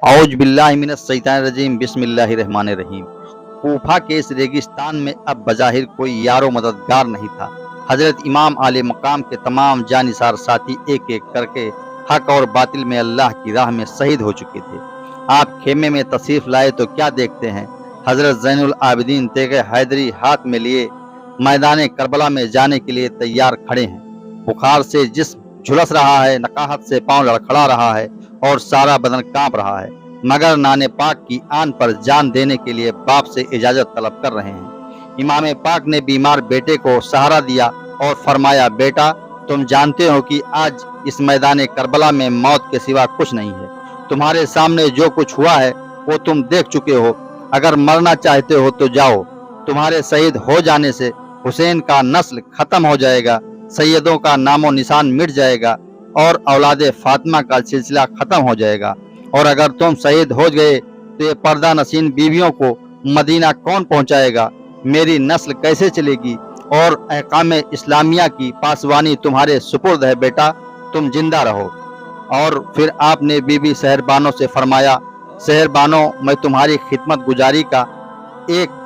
औज बिल्लाहि मिनश शैतानिर रजीम बिस्मिल्लाहिर रहमानिर रहीम। कूफा के इस रेगिस्तान में अब बज़ाहिर कोई यारो मददगार नहीं था। हजरत इमाम आले मकाम के तमाम जानिसार साथी एक एक करके हक और बातिल में अल्लाह की राह में शहीद हो चुके थे। आप खेमे में तशरीफ लाए तो क्या देखते हैं, हजरत ज़ैनुल आबिदीन तेगे हैदरी हाथ में लिए मैदान करबला में जाने के लिए तैयार खड़े हैं। बुखार से जिस्म झुलस रहा है, नकाहत से पांव लड़खड़ा रहा है और सारा बदन कांप रहा है, मगर नाने पाक की आन पर जान देने के लिए बाप से इजाजत तलब कर रहे हैं। इमाम पाक ने बीमार बेटे को सहारा दिया और फरमाया, बेटा तुम जानते हो कि आज इस मैदान करबला में मौत के सिवा कुछ नहीं है। तुम्हारे सामने जो कुछ हुआ है वो तुम देख चुके हो। अगर मरना चाहते हो तो जाओ। तुम्हारे शहीद हो जाने से हुसैन का नस्ल खत्म हो जाएगा, सैयदों का नामो निशान मिट जाएगा और औलादे फातिमा का सिलसिला खत्म हो जाएगा। और अगर तुम शहीद हो गए तो ये पर्दा नसीन बीवियों को मदीना कौन पहुंचाएगा? मेरी नस्ल कैसे चलेगी? और अहकाम इस्लामिया की पासवानी तुम्हारे सुपुर्द है, बेटा तुम जिंदा रहो। और फिर आपने बीबी सहरबानो से फरमाया, सहरबानो मैं तुम्हारी खिदमत गुजारी का एक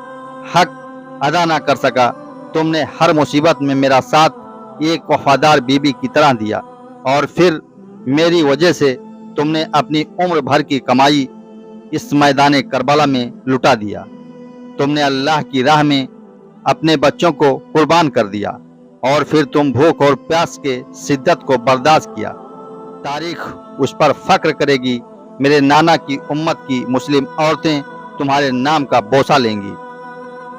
हक अदा ना कर सका। तुमने हर मुसीबत में मेरा साथ एक वफादार बीबी की तरह दिया और फिर मेरी वजह से तुमने अपनी उम्र भर की कमाई इस मैदान करबला में लुटा दिया। तुमने अल्लाह की राह में अपने बच्चों को कुर्बान कर दिया और फिर तुम भूख और प्यास के शिद्दत को बर्दाश्त किया। तारीख उस पर फख्र करेगी। मेरे नाना की उम्मत की मुस्लिम औरतें तुम्हारे नाम का बोसा लेंगी।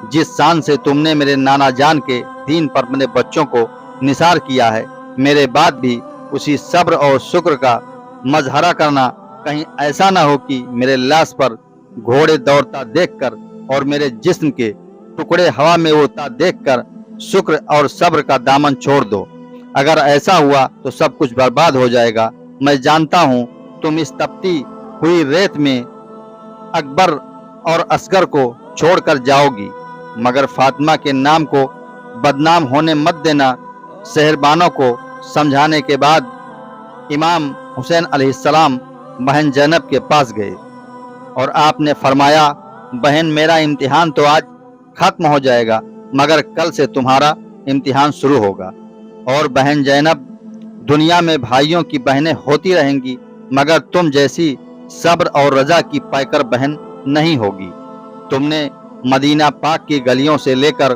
जिस शान से तुमने मेरे नाना जान के दीन पर अपने बच्चों को निसार किया है, मेरे बाद भी उसी सब्र और शुक्र का मजहरा करना। कहीं ऐसा ना हो कि मेरे लाश पर घोड़े दौड़ता देखकर और मेरे जिस्म के टुकड़े हवा में उड़ता देखकर शुक्र और सब्र का दामन छोड़ दो। अगर ऐसा हुआ तो सब कुछ बर्बाद हो जाएगा। मैं जानता हूँ तुम इस तपती हुई रेत में अकबर और असगर को छोड़कर जाओगी, मगर फातिमा के नाम को बदनाम होने मत देना। सहरबानों को समझाने के बाद इमाम हुसैन अलैहिस्सलाम बहन जैनब के पास गए और आपने फरमाया, बहन मेरा इम्तिहान तो आज खत्म हो जाएगा, मगर कल से तुम्हारा इम्तिहान शुरू होगा। और बहन जैनब, दुनिया में भाइयों की बहनें होती रहेंगी, मगर तुम जैसी सब्र और रजा की पैकर बहन नहीं होगी। तुमने मदीना पाक की गलियों से लेकर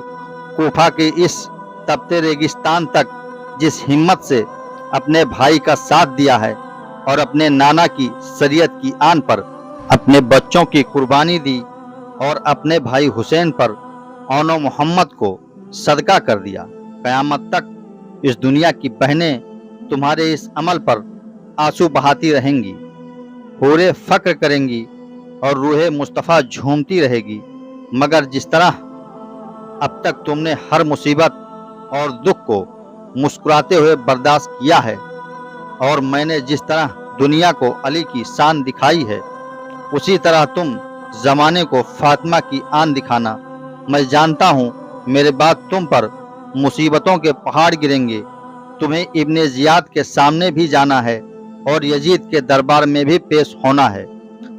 कूफा के इस तपते रेगिस्तान तक जिस हिम्मत से अपने भाई का साथ दिया है और अपने नाना की शरीयत की आन पर अपने बच्चों की कुर्बानी दी और अपने भाई हुसैन पर औनो मोहम्मद को सदका कर दिया, क़यामत तक इस दुनिया की बहनें तुम्हारे इस अमल पर आंसू बहाती रहेंगी, हूरे फक्र करेंगी और रूहे मुस्तफ़ा झूमती रहेगी। मगर जिस तरह अब तक तुमने हर मुसीबत और दुख को मुस्कुराते हुए बर्दाश्त किया है और मैंने जिस तरह दुनिया को अली की शान दिखाई है, उसी तरह तुम ज़माने को फातिमा की आन दिखाना। मैं जानता हूँ मेरे बाद तुम पर मुसीबतों के पहाड़ गिरेंगे। तुम्हें इब्ने ज़ियाद के सामने भी जाना है और यजीद के दरबार में भी पेश होना है,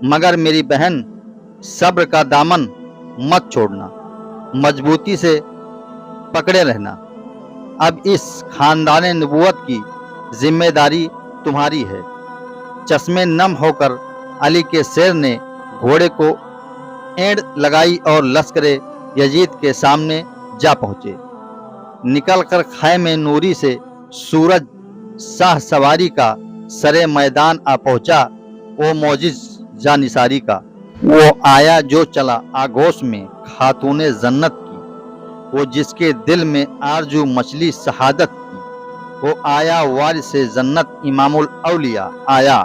मगर मेरी बहन सब्र का दामन मत छोड़ना, मजबूती से पकड़े रहना। अब इस खानदान नबूवत की जिम्मेदारी तुम्हारी है। चश्मे नम होकर अली के शेर ने घोड़े को एड़ लगाई और लश्करे यजीद के सामने जा पहुंचे। निकलकर खैमे नूरी से सूरज शाह सवारी का सरे मैदान आ पहुंचा। वो मौजिज जानिसारी का वो आया जो चला आगोश में खातूने जन्नत की, वो जिसके दिल में आरजू मछली शहादत की। वो आया वारिस से जन्नत इमामुल औलिया आया,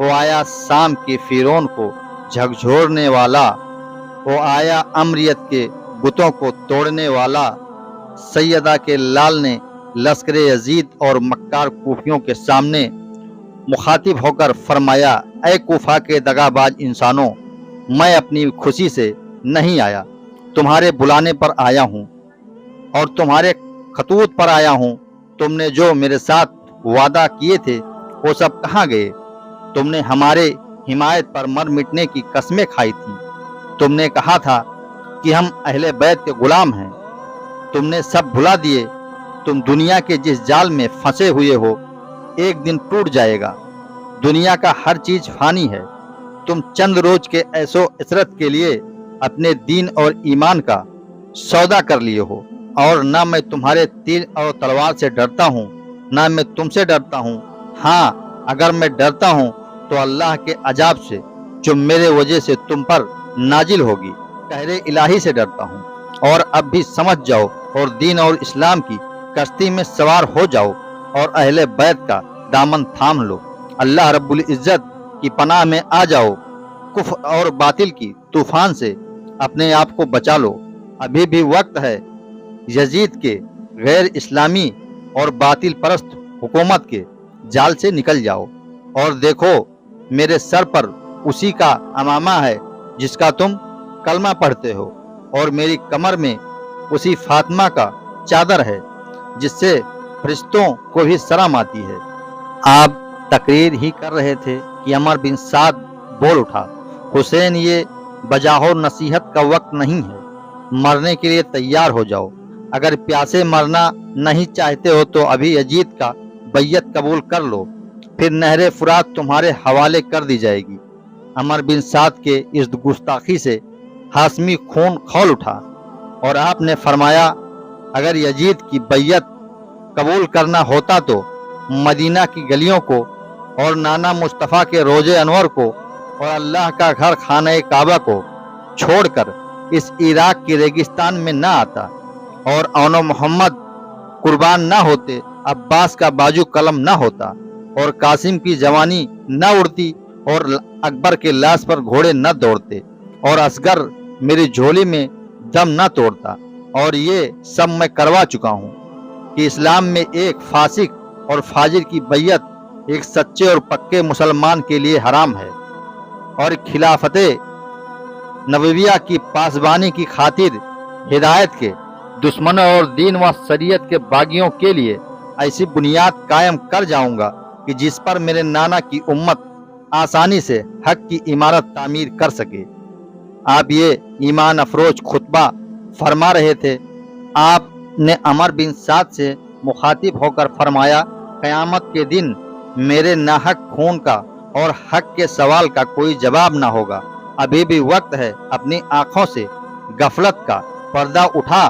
वो आया शाम के फिरौन को झकझोरने वाला, वो आया अमरियत के बुतों को तोड़ने वाला। सैयदा के लाल ने लश्करे यजीद और मक्कार कूफियों के सामने मुखातिब होकर फरमाया, ऐ कूफा के दगाबाज इंसानों, मैं अपनी खुशी से नहीं आया, तुम्हारे बुलाने पर आया हूँ और तुम्हारे खतूत पर आया हूँ। तुमने जो मेरे साथ वादा किए थे वो सब कहाँ गए? तुमने हमारे حمایت پر مر مٹنے کی قسمیں کھائی تھیں۔ تم نے کہا تھا کہ ہم اہل بیت کے غلام ہیں، تم نے سب بھلا دیے۔ تم دنیا کے جس جال میں پھنسے ہوئے ہو ایک دن ٹوٹ جائے گا۔ دنیا کا ہر چیز فانی ہے۔ تم چند روز کے عیش و عشرت کے لیے اپنے دین اور ایمان کا سودا کر لیے ہو، اور نہ میں تمہارے تیر اور تلوار سے ڈرتا ہوں، نہ میں تم سے ڈرتا ہوں۔ ہاں، اگر میں ڈرتا ہوں تو اللہ کے عذاب سے جو میرے وجہ سے تم پر نازل ہوگی، قہر الہی سے ڈرتا ہوں۔ اور اب بھی سمجھ جاؤ اور دین اور اسلام کی کشتی میں سوار ہو جاؤ اور اہل بیت کا دامن تھام لو۔ اللہ رب العزت کی پناہ میں آ جاؤ۔ کفر اور باطل کی طوفان سے اپنے آپ کو بچا لو۔ ابھی بھی وقت ہے۔ یزید کے غیر اسلامی اور باطل پرست حکومت کے جال سے نکل جاؤ اور دیکھو میرے سر پر اسی کا امامہ ہے جس کا تم کلمہ پڑھتے ہو، اور میری کمر میں اسی فاطمہ کا چادر ہے جس سے فرشتوں کو بھی شرم آتی ہے۔ آپ تقریر ہی کر رہے تھے کہ عمر بن سعد بول اٹھا، حسین، یہ بجاہور نصیحت کا وقت نہیں ہے، مرنے کے لیے تیار ہو جاؤ۔ اگر پیاسے مرنا نہیں چاہتے ہو تو ابھی یزید کا بیعت قبول کر لو، پھر نہر فرات تمہارے حوالے کر دی جائے گی۔ عمر بن سعد کے اس گستاخی سے ہاشمی خون کھول اٹھا اور آپ نے فرمایا، اگر یزید کی بیعت قبول کرنا ہوتا تو مدینہ کی گلیوں کو اور نانا مصطفیٰ کے روضے انور کو اور اللہ کا گھر خانہ کعبہ کو چھوڑ کر اس عراق کی ریگستان میں نہ آتا، اور اون و محمد قربان نہ ہوتے، عباس کا بازو قلم نہ ہوتا، اور قاسم کی جوانی نہ اڑتی، اور اکبر کے لاش پر گھوڑے نہ دوڑتے، اور اصغر میری جھولی میں دم نہ توڑتا۔ اور یہ سب میں کروا چکا ہوں کہ اسلام میں ایک فاسق اور فاجر کی بیعت ایک سچے اور پکے مسلمان کے لیے حرام ہے، اور خلافت نبویہ کی پاسبانی کی خاطر ہدایت کے دشمنوں اور دین و شریعت کے باغیوں کے لیے ایسی بنیاد قائم کر جاؤں گا کہ جس پر میرے نانا کی امت آسانی سے حق کی عمارت تعمیر کر سکے۔ آپ یہ ایمان افروز خطبہ فرما رہے تھے۔ آپ نے عمر بن سعد سے مخاطب ہو کر فرمایا، قیامت کے دن میرے ناحق خون کا اور حق کے سوال کا کوئی جواب نہ ہوگا۔ ابھی بھی وقت ہے، اپنی آنکھوں سے غفلت کا پردہ اٹھا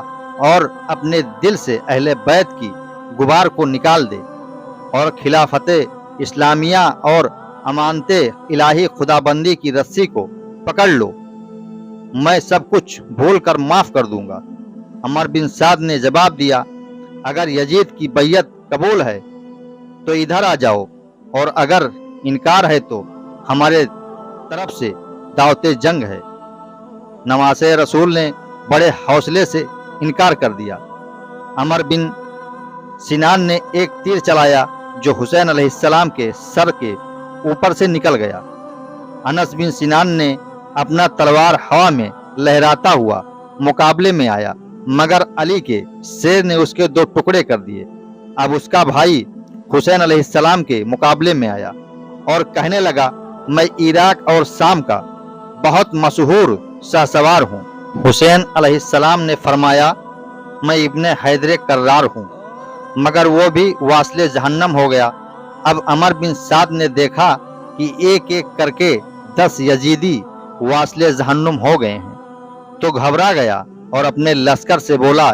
اور اپنے دل سے اہل بیت کی غبار کو نکال دے اور خلافت اسلامیہ اور امانت الہی خدا بندی کی رسی کو پکڑ لو، میں سب کچھ بھول کر معاف کر دوں گا۔ عمر بن سعد نے جواب دیا، اگر یزید کی بیعت قبول ہے تو ادھر آ جاؤ، اور اگر انکار ہے تو ہمارے طرف سے دعوت جنگ ہے۔ نواز رسول نے بڑے حوصلے سے انکار کر دیا۔ عمر بن سنان نے ایک تیر چلایا جو حسین علیہ السلام کے سر کے اوپر سے نکل گیا۔ انس بن سنان نے اپنا تلوار ہوا میں لہراتا ہوا مقابلے میں آیا، مگر علی کے شیر نے اس کے 2 ٹکڑے کر دیے۔ اب اس کا بھائی حسین علیہ السلام کے مقابلے میں آیا اور کہنے لگا، میں عراق اور شام کا بہت مشہور شاہسوار ہوں۔ حسین علیہ السلام نے فرمایا، میں ابن حیدر کرار ہوں، مگر وہ بھی واصل جہنم ہو گیا۔ اب عمر بن سعد نے دیکھا کہ ایک ایک کر کے 10 یزیدی واصل جہنم ہو گئے ہیں تو گھبرا گیا اور اپنے لشکر سے بولا،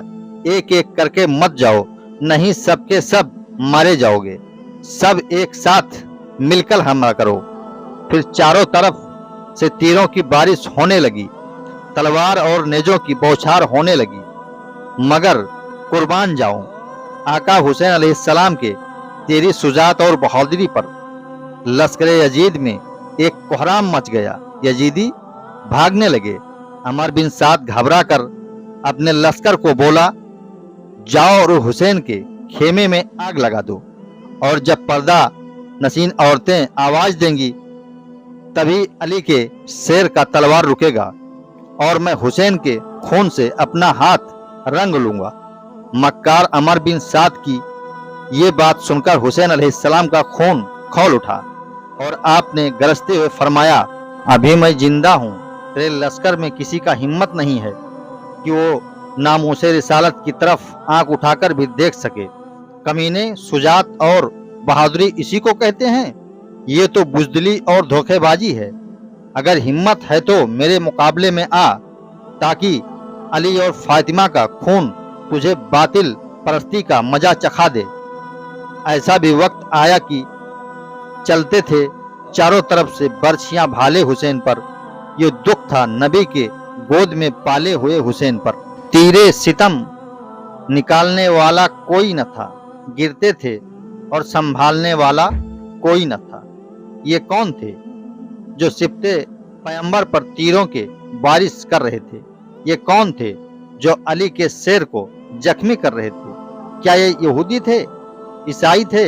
ایک ایک کر کے مت جاؤ، نہیں سب کے سب مارے جاؤ گے، سب ایک ساتھ مل کر حملہ کرو۔ پھر چاروں طرف سے تیروں کی بارش ہونے لگی، تلوار اور نیزوں کی بوچھار ہونے لگی، مگر قربان جاؤں آقا حسین علیہ السلام کے تیری شجاعت اور بہادری پر لشکر یزید میں ایک کوہرام مچ گیا، یزیدی بھاگنے لگے۔ عمر بن سعد گھبرا کر اپنے لشکر کو بولا، جاؤ اور حسین کے خیمے میں آگ لگا دو، اور جب پردہ نشین عورتیں آواز دیں گی تبھی علی کے شیر کا تلوار رکے گا اور میں حسین کے خون سے اپنا ہاتھ رنگ لوں گا۔ مکار عمر بن سعد کی یہ بات سن کر حسین علیہ السلام کا خون کھول اٹھا۔ और आपने गरजते हुए फरमाया, अभी मैं जिंदा हूँ, तेरे लश्कर में किसी का हिम्मत नहीं है कि वो नामूसे रिसालत की तरफ आंख उठाकर भी देख सके। कमीने, सुजात और बहादुरी इसी को कहते हैं? ये तो बुजदिली और धोखेबाजी है। अगर हिम्मत है तो मेरे मुकाबले में आ, ताकि अली और फातिमा का खून तुझे बातिल परस्ती का मजा चखा दे। ऐसा भी वक्त आया कि चलते थे चारों तरफ से बर्छियां भाले हुसैन पर। ये दुख था नबी के गोद में पाले हुए हुसैन पर। तीरे सितम निकालने वाला कोई न था, गिरते थे और संभालने वाला कोई न था। ये कौन थे जो सिपते पैगंबर पर तीरों के बारिश कर रहे थे? ये कौन थे जो अली के शेर को जख्मी कर रहे थे? क्या ये यहूदी थे, ईसाई थे?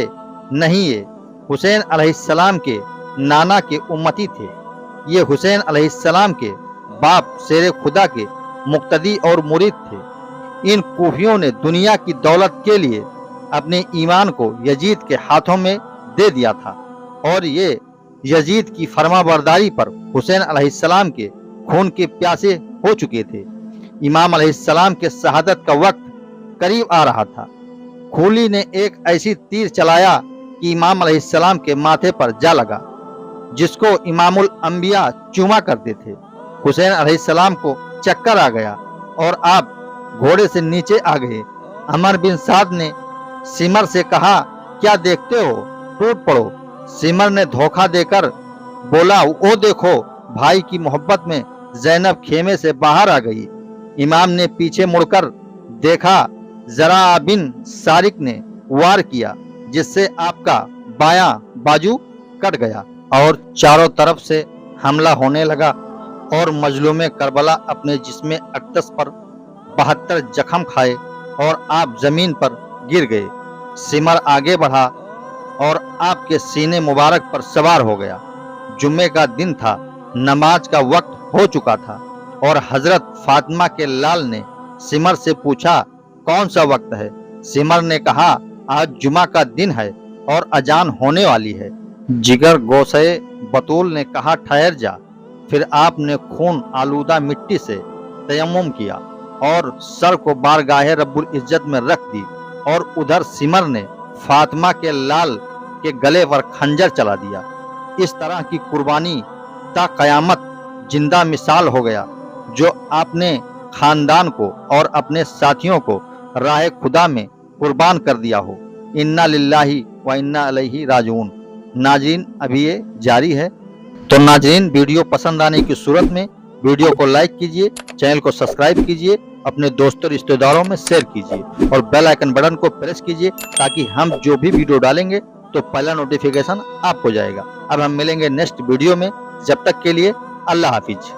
नहीं, ये हुसैन अलैहिस्सलाम के नाना के उम्मती थे। ये हुसैन अलैहिस्सलाम के बाप शेर खुदा के मुक्तदी और मुरीद थे। इन कूफियों ने दुनिया की दौलत के लिए अपने ईमान को यजीद के हाथों में दे दिया था, और ये यजीद की फरमाबरदारी पर हुसैन अलैहिस्सलाम के खून के प्यासे हो चुके थे। इमाम अलैहिस्सलाम के शहादत का वक्त करीब आ रहा था। खूली ने एक ऐसी तीर चलाया कि इमाम अलैहिस्सलाम के माथे पर जा लगा, जिसको इमामुल अंबिया चूमा करते थे। हुसैन अलैहिस्सलाम को चक्कर आ गया और आप घोड़े से नीचे आ गए। अमर बिन साद ने सिमर से कहा, क्या देखते हो, टूट पड़ो। सिमर ने धोखा देकर बोला, ओ देखो, भाई की मोहब्बत में ज़ैनब खेमे से बाहर आ गई। इमाम ने पीछे मुड़कर देखा, जरा बिन सारिक ने वार किया, जिससे आपका बायां बाजू कट गया और चारों तरफ से हमला होने लगा, और मजलूम करबला अपने जिस्म अक़दस पर 72 जख्म खाए और आप जमीन पर गिर गए। सिमर आगे बढ़ा और आपके सीने मुबारक पर सवार हो गया। जुम्मे का दिन था, नमाज का वक्त हो चुका था, और हजरत फातिमा के लाल ने सिमर से पूछा, कौन सा वक्त है? सिमर ने कहा, आज जुमा का दिन है और अजान होने वाली है। जिगर गोसे बतूल ने कहा, ठहर जा। फिर आपने खून आलूदा मिट्टी से तयम्मुम किया और सर को बारगाहे रब्बुल इज्जत में रख दी, और उधर सिमर ने फातिमा के लाल के गले पर खंजर चला दिया। इस तरह की कुर्बानी ता कयामत जिंदा मिसाल हो गया, जो आपने खानदान को और अपने साथियों को राह खुदा में कुर्बान कर दिया हो। इन्ना लिल्लाही व इन्ना इलैहि राजिऊन। नाजरीन, अभी ये जारी है। तो नाजरीन, वीडियो पसंद आने की सूरत में वीडियो को लाइक कीजिए, चैनल को सब्सक्राइब कीजिए, अपने दोस्तों रिश्तेदारों में शेयर कीजिए और बेल आइकन बटन को प्रेस कीजिए, ताकि हम जो भी वीडियो डालेंगे तो पहला नोटिफिकेशन आपको जाएगा। अब हम मिलेंगे नेक्स्ट वीडियो में। जब तक के लिए अल्लाह हाफिज।